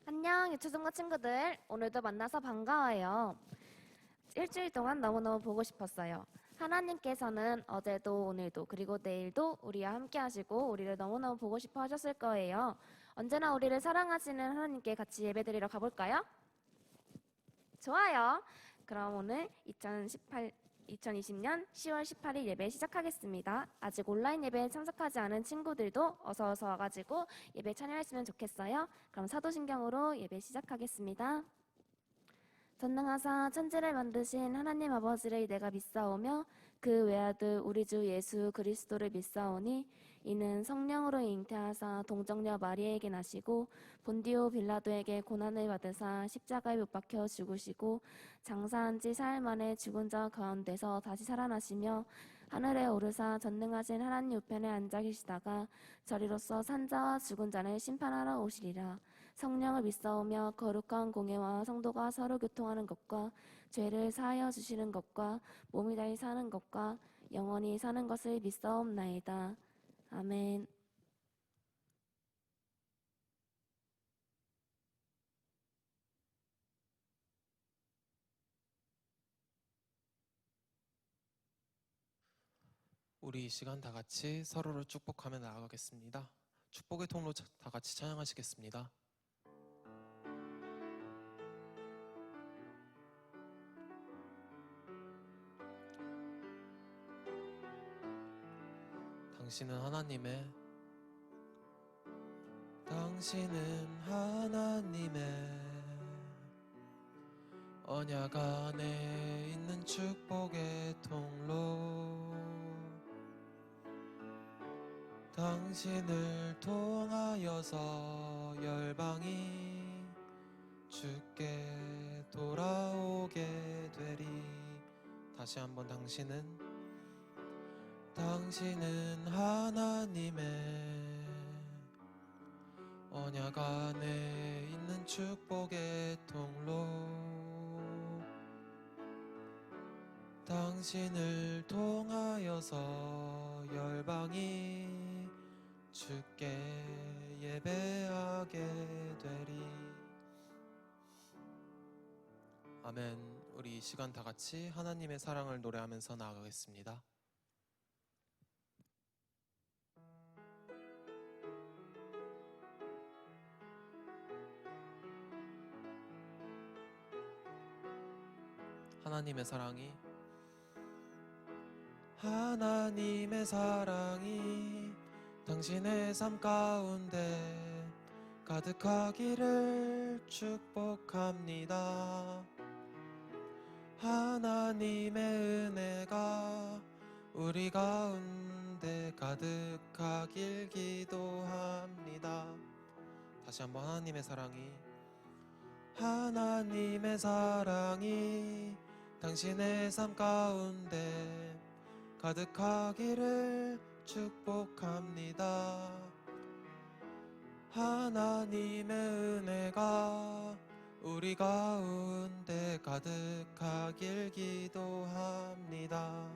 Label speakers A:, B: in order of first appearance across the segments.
A: 안녕, 유초중고 친구들. 오늘도 만나서 반가워요. 일주일 동안 너무너무 보고 싶었어요. 하나님께서는 어제도 오늘도 그리고 내일도 우리와 함께 하시고 우리를 너무너무 보고 싶어 하셨을 거예요. 언제나 우리를 사랑하시는 하나님께 같이 예배드리러 가볼까요? 좋아요. 그럼 오늘 2020년 10월 18일 예배 시작하겠습니다. 아직 온라인 예배에 참석하지 않은 친구들도 어서 와가지고 예배 참여했으면 좋겠어요. 그럼 사도신경으로 예배 시작하겠습니다. 전능하사 천지를 만드신 하나님 아버지를 내가 믿사오며 그 외아들 우리 주 예수 그리스도를 믿사오니 이는 성령으로 잉태하사 동정녀 마리에게 나시고 본디오 빌라도에게 고난을 받으사 십자가에 못 박혀 죽으시고 장사한 지 사흘 만에 죽은 자 가운데서 다시 살아나시며 하늘에 오르사 전능하신 하나님 우편에 앉아 계시다가 저리로서 산자와 죽은 자를 심판하러 오시리라. 성령을 믿사오며 거룩한 공예와 성도가 서로 교통하는 것과 죄를 사하여 주시는 것과 몸이 다시 사는 것과 영원히 사는 것을 믿사옵나이다. 아멘.
B: 우리 이 시간 다 같이 서로를 축복하며 나아가겠습니다. 축복의 통로 다 같이 찬양하시겠습니다. 당신은 하나님의 언약 안에 있는 축복의 통로, 당신을 통하여서 열방이 주께 돌아오게 되리. 다시 한번 당신은 하나님의 언약 안에 있는 축복의 통로, 당신을 통하여서 열방이 주께 예배하게 되리. 아멘. 우리 이 시간 다 같이 하나님의 사랑을 노래하면서 나아가겠습니다. 하나님의 사랑이 당신의 삶 가운데 가득하기를 축복합니다. 하나님의 은혜가 우리 가운데 가득하길 기도합니다. 다시 한번 하나님의 사랑이 당신의 삶 가운데 가득하기를 축복합니다. 하나님의 은혜가 우리 가운데 가득하길 기도합니다.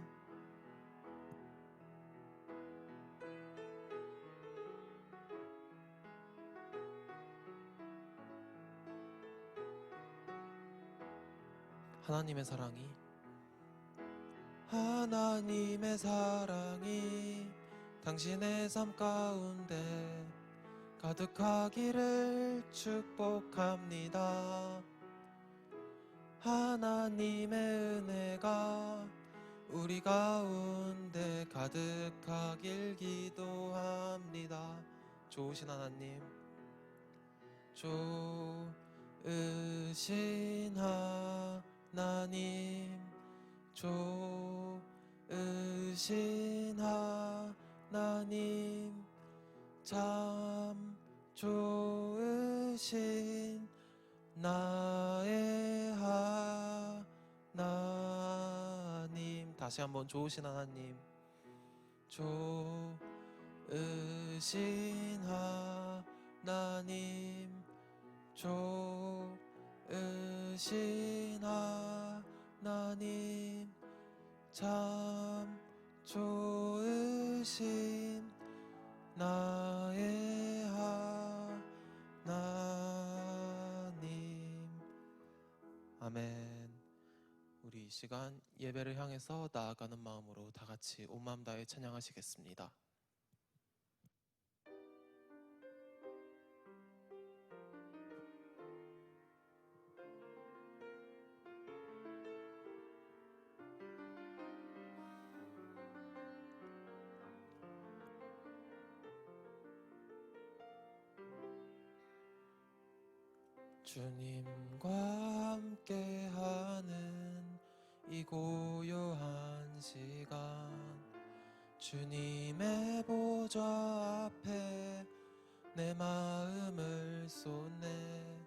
B: 하나님의 사랑이 당신의 삶 가운데 가득하기를 축복합니다. 하나님의 은혜가 우리 가운데 가득하길 기도합니다. 좋으신 하나님, 좋으신 하나님, 좋으신 하나님, 참 좋으신 나의 하나님. 다시 한번 좋으신 하나님, 좋으신 하나님, 좋으신 하나님, 참 좋으신 나의 하나님. 아멘. 우리 이 시간 예배를 향해서 나아가는 마음으로 다 같이 온 마음 다해 찬양하시겠습니다. 주님과 함께하는 이 고요한 시간, 주님의 보좌 앞에 내 마음을 쏟네.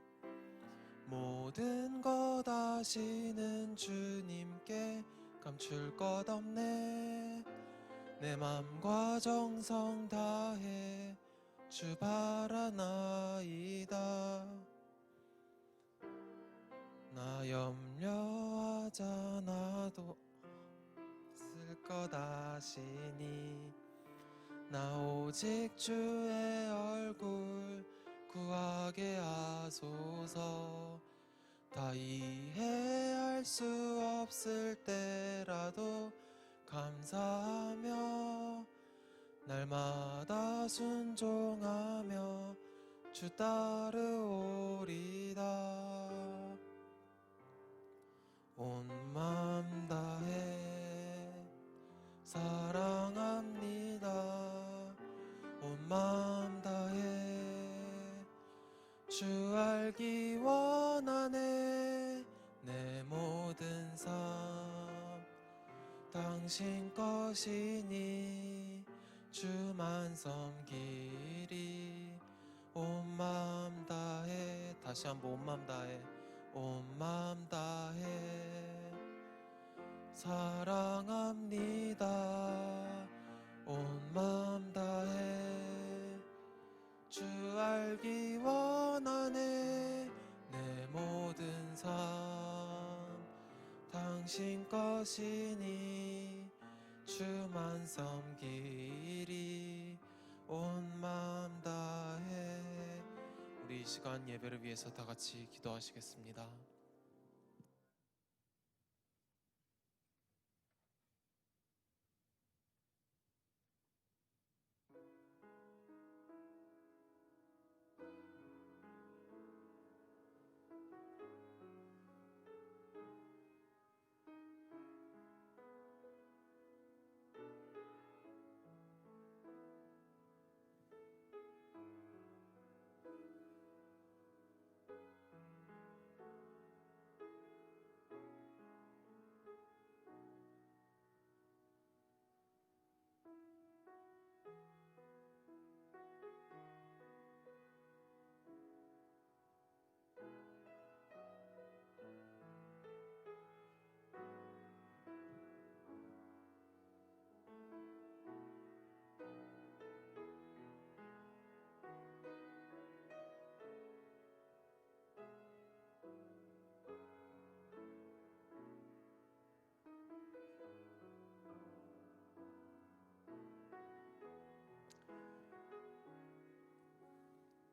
B: 모든 것 아시는 주님께 감출 것 없네. 내 맘과 정성 다해 주 바라나이다. 나 염려하지 않아도 쓸 것 아시니 나 오직 주의 얼굴 구하게 하소서. 다 이해할 수 없을 때라도 감사하며 날마다 순종하며 주 따르오리다. 온 마음 다해 사랑합니다. 온 마음 다해 주 알기 원하네. 내 모든 삶 당신 것이니 주만 섬기리. 온 마음 다해, 다시 한번 온 마음 다해, 온 마음 다해 사랑합니다. 온 마음 다해 주 알기 원하네. 내 모든 삶 당신 것이니 주만 섬기리. 온 마음 다해. 우리 이 시간 예배를 위해서 다 같이 기도하시겠습니다.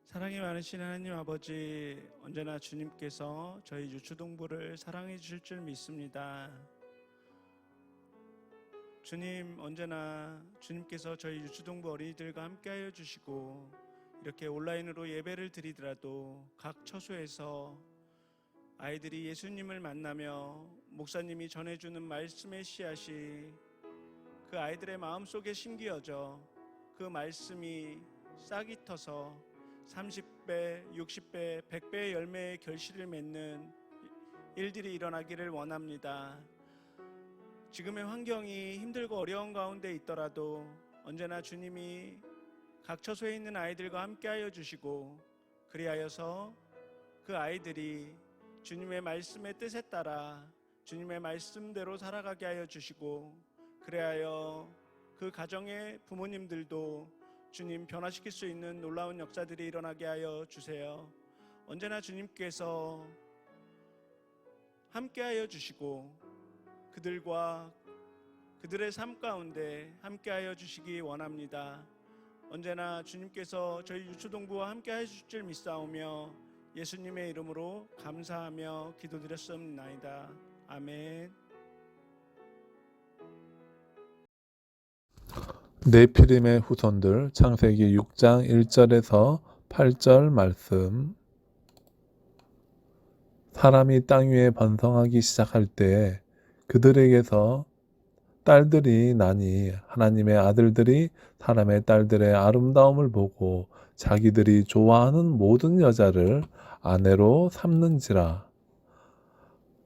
C: 사랑이 많으신 하나님 아버지, 언제나 주님께서 저희 유초동부를 사랑해 주실 줄 믿습니다. 주님, 언제나 주님께서 저희 유초동부 어린이들과 함께하여 주시고, 이렇게 온라인으로 예배를 드리더라도 각 처소에서 아이들이 예수님을 만나며 목사님이 전해주는 말씀의 씨앗이 그 아이들의 마음속에 심기어져 그 말씀이 싹이 터서 30배, 60배, 100배의 열매의 결실을 맺는 일들이 일어나기를 원합니다. 지금의 환경이 힘들고 어려운 가운데 있더라도 언제나 주님이 각 처소에 있는 아이들과 함께하여 주시고, 그리하여서 그 아이들이 주님의 말씀의 뜻에 따라 주님의 말씀대로 살아가게 하여 주시고, 그리하여 그 가정의 부모님들도 주님 변화시킬 수 있는 놀라운 역사들이 일어나게 하여 주세요. 언제나 주님께서 함께하여 주시고 그들과 그들의 삶 가운데 함께하여 주시기 원합니다. 언제나 주님께서 저희 유초동부와 함께하여 주실 줄 믿사오며 예수님의 이름으로 감사하며 기도드렸습니다. 아멘.
D: 네피림의 후손들 창세기 6장 1절에서 8절 말씀. 사람이 땅 위에 번성하기 시작할 때 그들에게서 딸들이 나니 하나님의 아들들이 사람의 딸들의 아름다움을 보고 자기들이 좋아하는 모든 여자를 아내로 삼는지라.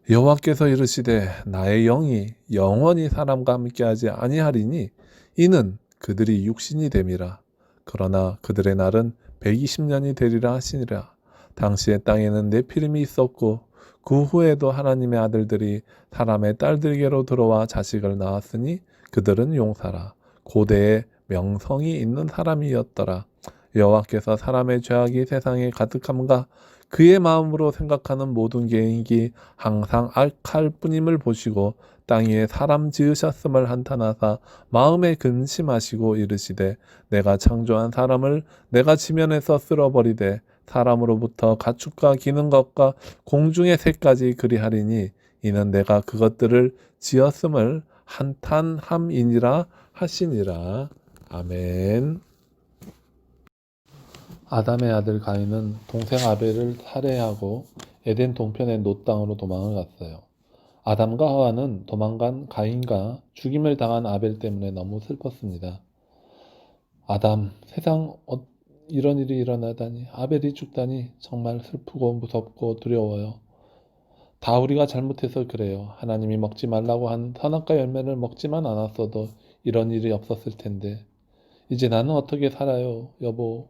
D: 여호와께서 이르시되 나의 영이 영원히 사람과 함께하지 아니하리니 이는 그들이 육신이 됨이라. 그러나 그들의 날은 120년이 되리라 하시니라. 당시에 땅에는 네피림이 있었고 그 후에도 하나님의 아들들이 사람의 딸들에게로 들어와 자식을 낳았으니 그들은 용사라. 고대에 명성이 있는 사람이었더라. 여호와께서 사람의 죄악이 세상에 가득함과 그의 마음으로 생각하는 모든 계획이 항상 악할 뿐임을 보시고 땅 위에 사람 지으셨음을 한탄하사 마음에 근심하시고 이르시되 내가 창조한 사람을 내가 지면에서 쓸어버리되 사람으로부터 가축과 기는 것과 공중의 새까지 그리하리니 이는 내가 그것들을 지었음을 한탄함이니라 하시니라. 아멘. 아담의 아들 가인은 동생 아벨을 살해하고 에덴 동편의 놋 땅으로 도망을 갔어요. 아담과 하와는 도망간 가인과 죽임을 당한 아벨 때문에 너무 슬펐습니다. 아담, 세상 이런 일이 일어나다니, 아벨이 죽다니 정말 슬프고 무섭고 두려워요. 다 우리가 잘못해서 그래요. 하나님이 먹지 말라고 한 선악과 열매를 먹지만 않았어도 이런 일이 없었을 텐데 이제 나는 어떻게 살아요, 여보?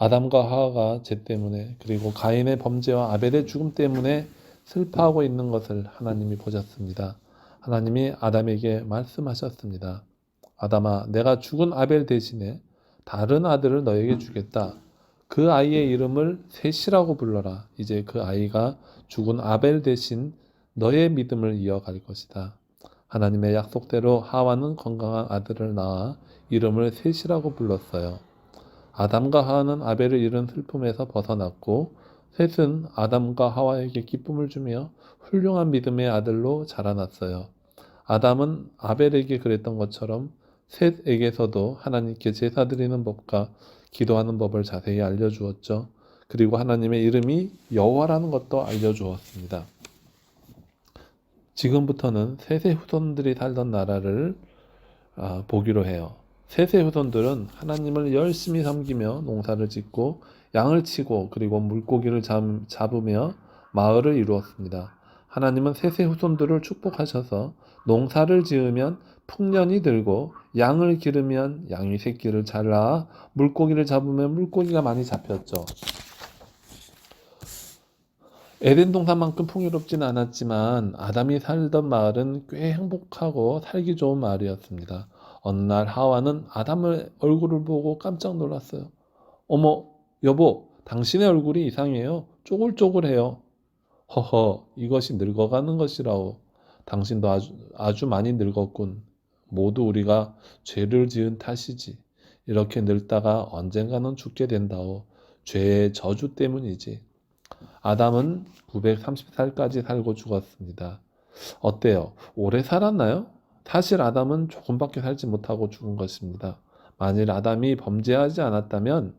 D: 아담과 하와가 죄 때문에 그리고 가인의 범죄와 아벨의 죽음 때문에 슬퍼하고 있는 것을 하나님이 보셨습니다. 하나님이 아담에게 말씀하셨습니다. 아담아, 내가 죽은 아벨 대신에 다른 아들을 너에게 주겠다. 그 아이의 이름을 셋이라고 불러라. 이제 그 아이가 죽은 아벨 대신 너의 믿음을 이어갈 것이다. 하나님의 약속대로 하와는 건강한 아들을 낳아 이름을 셋이라고 불렀어요. 아담과 하와는 아벨을 잃은 슬픔에서 벗어났고 셋은 아담과 하와에게 기쁨을 주며 훌륭한 믿음의 아들로 자라났어요. 아담은 아벨에게 그랬던 것처럼 셋에게서도 하나님께 제사 드리는 법과 기도하는 법을 자세히 알려주었죠. 그리고 하나님의 이름이 여호와라는 것도 알려주었습니다. 지금부터는 셋의 후손들이 살던 나라를 보기로 해요. 셋의 후손들은 하나님을 열심히 섬기며 농사를 짓고 양을 치고 그리고 물고기를 잡으며 마을을 이루었습니다. 하나님은 셋의 후손들을 축복하셔서 농사를 지으면 풍년이 들고 양을 기르면 양이 새끼를 잘 낳아 물고기를 잡으면 물고기가 많이 잡혔죠. 에덴 동산만큼 풍요롭지는 않았지만 아담이 살던 마을은 꽤 행복하고 살기 좋은 마을이었습니다. 어느 날 하와는 아담의 얼굴을 보고 깜짝 놀랐어요. 어머, 여보, 당신의 얼굴이 이상해요. 쪼글쪼글해요. 허허, 이것이 늙어가는 것이라오. 당신도 아주 많이 늙었군. 모두 우리가 죄를 지은 탓이지. 이렇게 늙다가 언젠가는 죽게 된다오. 죄의 저주 때문이지. 아담은 930살까지 살고 죽었습니다. 어때요? 오래 살았나요? 사실 아담은 조금밖에 살지 못하고 죽은 것입니다. 만일 아담이 범죄하지 않았다면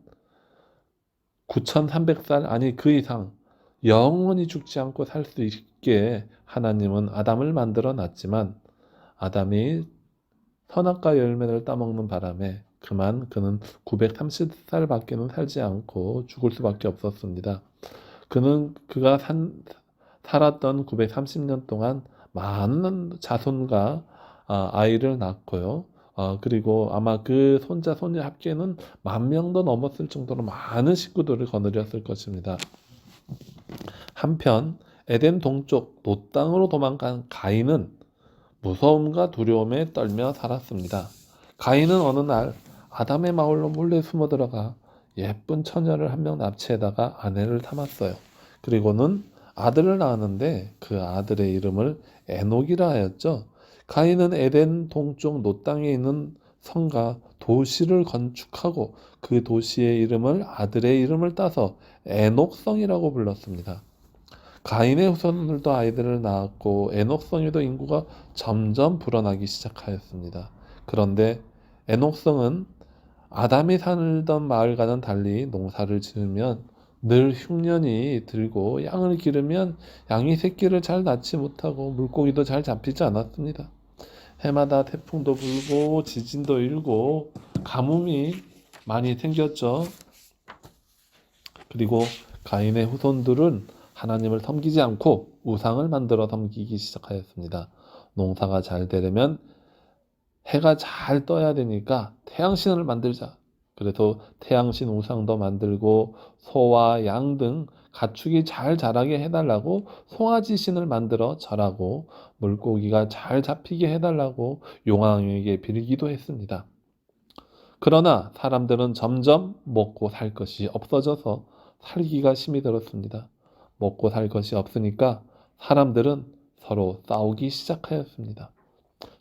D: 9300살 아니 그 이상 영원히 죽지 않고 살 수 있게 하나님은 아담을 만들어 놨지만 아담이 선악과 열매를 따먹는 바람에 그만 그는 930살밖에는 살지 않고 죽을 수밖에 없었습니다. 그가 살았던 930년 동안 많은 자손과 아이를 낳고요. 그리고 아마 그 손자 손녀 합계는 10,000명도 넘었을 정도로 많은 식구들을 거느렸을 것입니다. 한편 에덴 동쪽 놋 땅으로 도망간 가인은 무서움과 두려움에 떨며 살았습니다. 가인은 어느 날 아담의 마을로 몰래 숨어 들어가 예쁜 처녀를 한 명 납치해다가 아내를 삼았어요. 그리고는 아들을 낳았는데 그 아들의 이름을 에녹이라 하였죠. 가인은 에덴 동쪽 놋 땅에 있는 성과 도시를 건축하고 그 도시의 이름을 아들의 이름을 따서 에녹성이라고 불렀습니다. 가인의 후손들도 아이들을 낳았고 에녹성에도 인구가 점점 불어나기 시작하였습니다. 그런데 에녹성은 아담이 살던 마을과는 달리 농사를 지으면 늘 흉년이 들고 양을 기르면 양이 새끼를 잘 낳지 못하고 물고기도 잘 잡히지 않았습니다. 해마다 태풍도 불고 지진도 일고 가뭄이 많이 생겼죠. 그리고 가인의 후손들은 하나님을 섬기지 않고 우상을 만들어 섬기기 시작하였습니다. 농사가 잘 되려면 해가 잘 떠야 되니까 태양신을 만들자. 그래서 태양신 우상도 만들고 소와 양 등 가축이 잘 자라게 해달라고 송아지 신을 만들어 절하고 물고기가 잘 잡히게 해달라고 용왕에게 빌기도 했습니다. 그러나 사람들은 점점 먹고 살 것이 없어져서 살기가 힘이 들었습니다. 먹고 살 것이 없으니까 사람들은 서로 싸우기 시작하였습니다.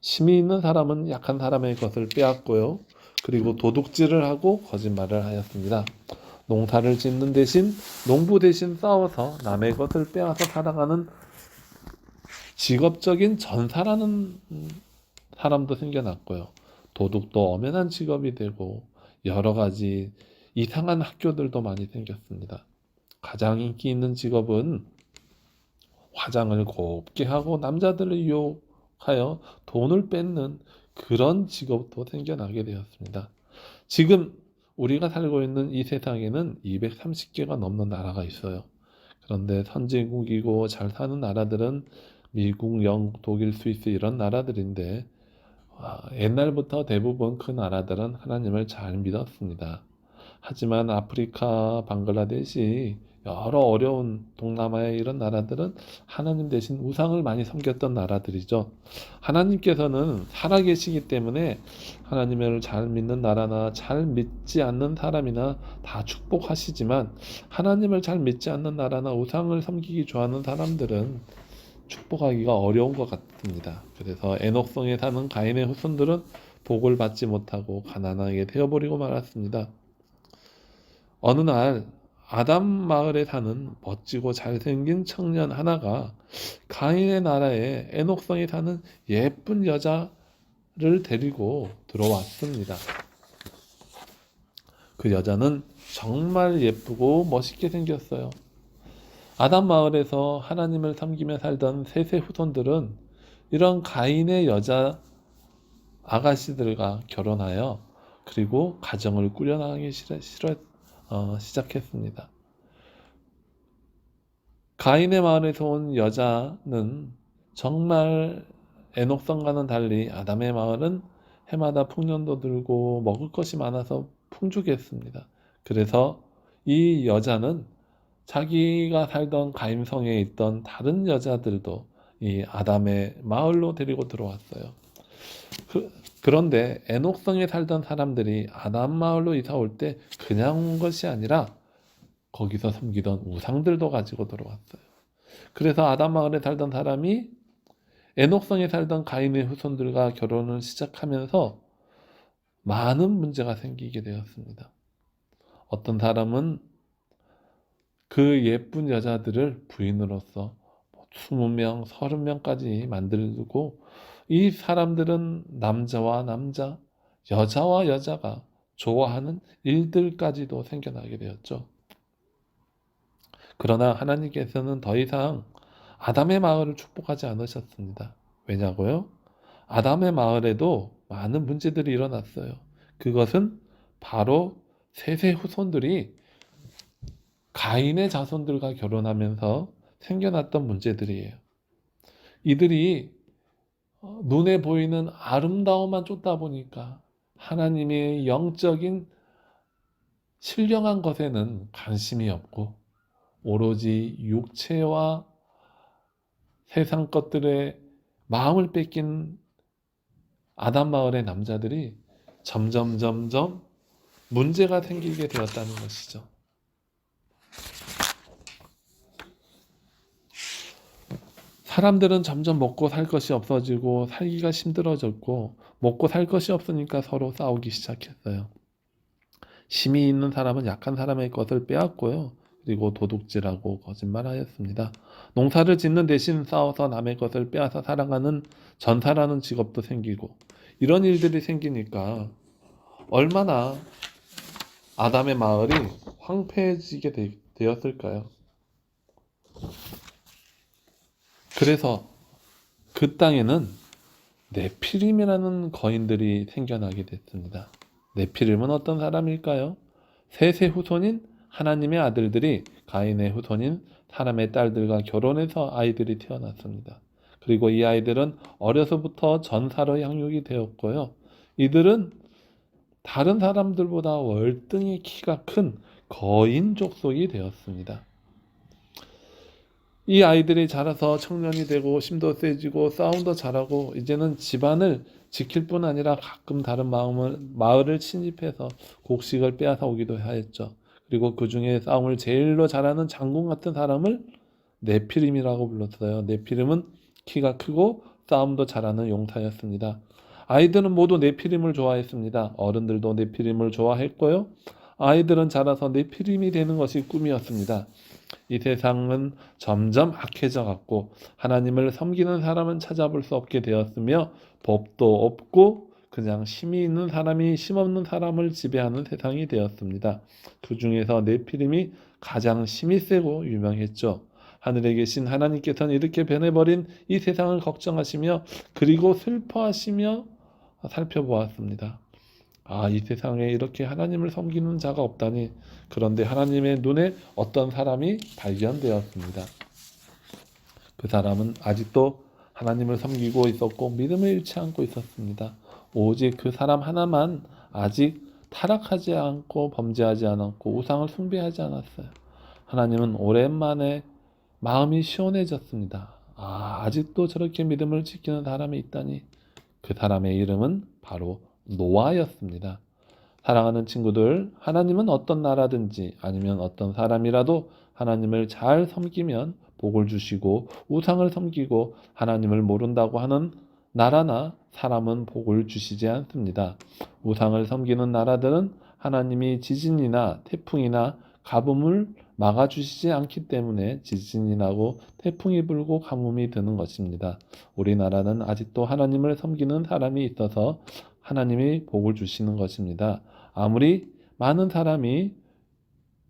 D: 힘이 있는 사람은 약한 사람의 것을 빼앗고요. 그리고 도둑질을 하고 거짓말을 하였습니다. 농사를 짓는 대신 농부 대신 싸워서 남의 것을 빼앗아 살아가는 직업적인 전사라는 사람도 생겨났고요. 도둑도 엄연한 직업이 되고 여러 가지 이상한 학교들도 많이 생겼습니다. 가장 인기 있는 직업은 화장을 곱게 하고 남자들을 유혹하여 돈을 뺏는 그런 직업도 생겨나게 되었습니다. 지금 우리가 살고 있는 이 세상에는 230개가 넘는 나라가 있어요. 그런데 선진국이고 잘 사는 나라들은 미국, 영국, 독일, 스위스 이런 나라들인데 옛날부터 대부분 그 나라들은 하나님을 잘 믿었습니다. 하지만 아프리카, 방글라데시 여러 어려운 동남아의 이런 나라들은 하나님 대신 우상을 많이 섬겼던 나라들이죠. 하나님께서는 살아계시기 때문에 하나님을 잘 믿는 나라나 잘 믿지 않는 사람이나 다 축복하시지만 하나님을 잘 믿지 않는 나라나 우상을 섬기기 좋아하는 사람들은 축복하기가 어려운 것 같습니다. 그래서 에녹성에 사는 가인의 후손들은 복을 받지 못하고 가난하게 되어버리고 말았습니다. 어느 날 아담 마을에 사는 멋지고 잘생긴 청년 하나가 가인의 나라에 에녹성에 사는 예쁜 여자를 데리고 들어왔습니다. 그 여자는 정말 예쁘고 멋있게 생겼어요. 아담 마을에서 하나님을 섬기며 살던 셋의 후손들은 이런 가인의 여자 아가씨들과 결혼하여 그리고 가정을 꾸려나가기 시작했습니다. 가인의 마을에서 온 여자는 정말 에녹성과는 달리 아담의 마을은 해마다 풍년도 들고 먹을 것이 많아서 풍족했습니다. 그래서 이 여자는 자기가 살던 가임성에 있던 다른 여자들도 이 아담의 마을로 데리고 들어왔어요. 그런데 에녹성에 살던 사람들이 아담 마을로 이사 올 때 그냥 온 것이 아니라 거기서 섬기던 우상들도 가지고 들어왔어요. 그래서 아담 마을에 살던 사람이 에녹성에 살던 가인의 후손들과 결혼을 시작하면서 많은 문제가 생기게 되었습니다. 어떤 사람은 그 예쁜 여자들을 부인으로서 20명, 30명까지 만들고 이 사람들은 남자와 남자, 여자와 여자가 좋아하는 일들까지도 생겨나게 되었죠. 그러나 하나님께서는 더 이상 아담의 마을을 축복하지 않으셨습니다. 왜냐고요? 아담의 마을에도 많은 문제들이 일어났어요. 그것은 바로 셋의 후손들이 가인의 자손들과 결혼하면서 생겨났던 문제들이에요. 이들이 눈에 보이는 아름다움만 쫓다 보니까 하나님의 영적인 신령한 것에는 관심이 없고 오로지 육체와 세상 것들에 마음을 뺏긴 아담 마을의 남자들이 점점 문제가 생기게 되었다는 것이죠. 사람들은 점점 먹고 살 것이 없어지고 살기가 힘들어졌고 먹고 살 것이 없으니까 서로 싸우기 시작했어요. 힘이 있는 사람은 약한 사람의 것을 빼앗고요. 그리고 도둑질하고 거짓말하였습니다. 농사를 짓는 대신 싸워서 남의 것을 빼앗아 살아가는 전사라는 직업도 생기고 이런 일들이 생기니까 얼마나 아담의 마을이 황폐해지게 되었을까요? 그래서 그 땅에는 네피림이라는 거인들이 생겨나게 됐습니다. 네피림은 어떤 사람일까요? 셋의 후손인 하나님의 아들들이 가인의 후손인 사람의 딸들과 결혼해서 아이들이 태어났습니다. 그리고 이 아이들은 어려서부터 전사로 양육이 되었고요. 이들은 다른 사람들보다 월등히 키가 큰 거인 족속이 되었습니다. 이 아이들이 자라서 청년이 되고 힘도 세지고 싸움도 잘하고 이제는 집안을 지킬 뿐 아니라 가끔 다른 마을을 침입해서 곡식을 빼앗아 오기도 하였죠. 그리고 그 중에 싸움을 제일로 잘하는 장군 같은 사람을 네피림이라고 불렀어요. 네피림은 키가 크고 싸움도 잘하는 용사였습니다. 아이들은 모두 네피림을 좋아했습니다. 어른들도 네피림을 좋아했고요. 아이들은 자라서 네피림이 되는 것이 꿈이었습니다. 이 세상은 점점 악해져 갔고 하나님을 섬기는 사람은 찾아볼 수 없게 되었으며 법도 없고 그냥 힘이 있는 사람이 힘없는 사람을 지배하는 세상이 되었습니다. 그 중에서 네피림이 가장 힘이 세고 유명했죠. 하늘에 계신 하나님께서는 이렇게 변해버린 이 세상을 걱정하시며 그리고 슬퍼하시며 살펴보았습니다. 이 세상에 이렇게 하나님을 섬기는 자가 없다니. 그런데 하나님의 눈에 어떤 사람이 발견되었습니다. 그 사람은 아직도 하나님을 섬기고 있었고 믿음을 잃지 않고 있었습니다. 오직 그 사람 하나만 아직 타락하지 않고 범죄하지 않았고 우상을 숭배하지 않았어요. 하나님은 오랜만에 마음이 시원해졌습니다. 아직도 저렇게 믿음을 지키는 사람이 있다니. 그 사람의 이름은 바로 노아였습니다. 사랑하는 친구들, 하나님은 어떤 나라든지 아니면 어떤 사람이라도 하나님을 잘 섬기면 복을 주시고 우상을 섬기고 하나님을 모른다고 하는 나라나 사람은 복을 주시지 않습니다. 우상을 섬기는 나라들은 하나님이 지진이나 태풍이나 가뭄을 막아주시지 않기 때문에 지진이 나고 태풍이 불고 가뭄이 드는 것입니다. 우리나라는 아직도 하나님을 섬기는 사람이 있어서 하나님이 복을 주시는 것입니다. 아무리 많은 사람이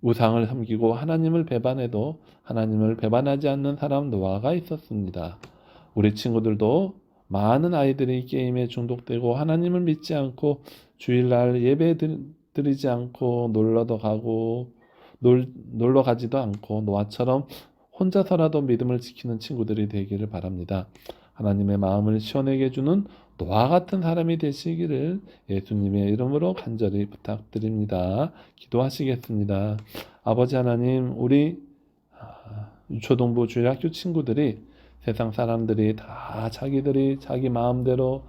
D: 우상을 섬기고 하나님을 배반해도 하나님을 배반하지 않는 사람 노아가 있었습니다. 우리 친구들도 많은 아이들이 게임에 중독되고 하나님을 믿지 않고 주일날 예배 드리지 않고 놀러 가지도 않고 노아처럼 혼자서라도 믿음을 지키는 친구들이 되기를 바랍니다. 하나님의 마음을 시원하게 해주는 노아 같은 사람이 되시기를 예수님의 이름으로 간절히 부탁드립니다. 기도하시겠습니다. 아버지 하나님, 우리 유초동부 주일학교 친구들이 세상 사람들이 다 자기들이 자기 마음대로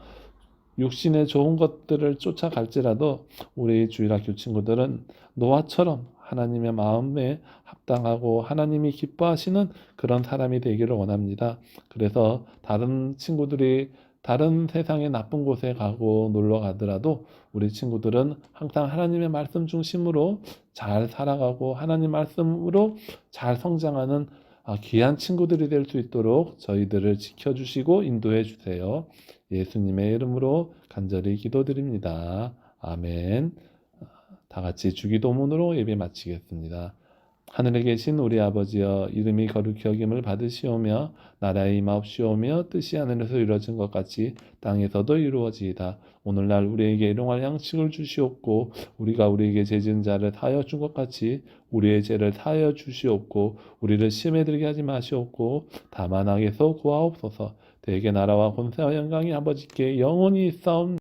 D: 육신의 좋은 것들을 쫓아갈지라도 우리 주일학교 친구들은 노아처럼 하나님의 마음에 합당하고 하나님이 기뻐하시는 그런 사람이 되기를 원합니다. 그래서 다른 친구들이 다른 세상의 나쁜 곳에 가고 놀러 가더라도 우리 친구들은 항상 하나님의 말씀 중심으로 잘 살아가고 하나님 말씀으로 잘 성장하는 귀한 친구들이 될 수 있도록 저희들을 지켜주시고 인도해 주세요. 예수님의 이름으로 간절히 기도드립니다. 아멘. 다 같이 주기도문으로 예배 마치겠습니다. 하늘에 계신 우리 아버지여, 이름이 거룩히 여김을 받으시오며 나라의 임하옵시오며 뜻이 하늘에서 이루어진 것 같이 땅에서도 이루어지이다. 오늘날 우리에게 일용할 양식을 주시옵고 우리가 우리에게 죄 지은 자를 사하여 준 것 같이 우리의 죄를 사하여 주시옵고 우리를 시험에 들게 하지 마시옵고 다만 악에서 구하옵소서. 대개 나라와 권세와 영광이 아버지께 영원히 있사옵나이다.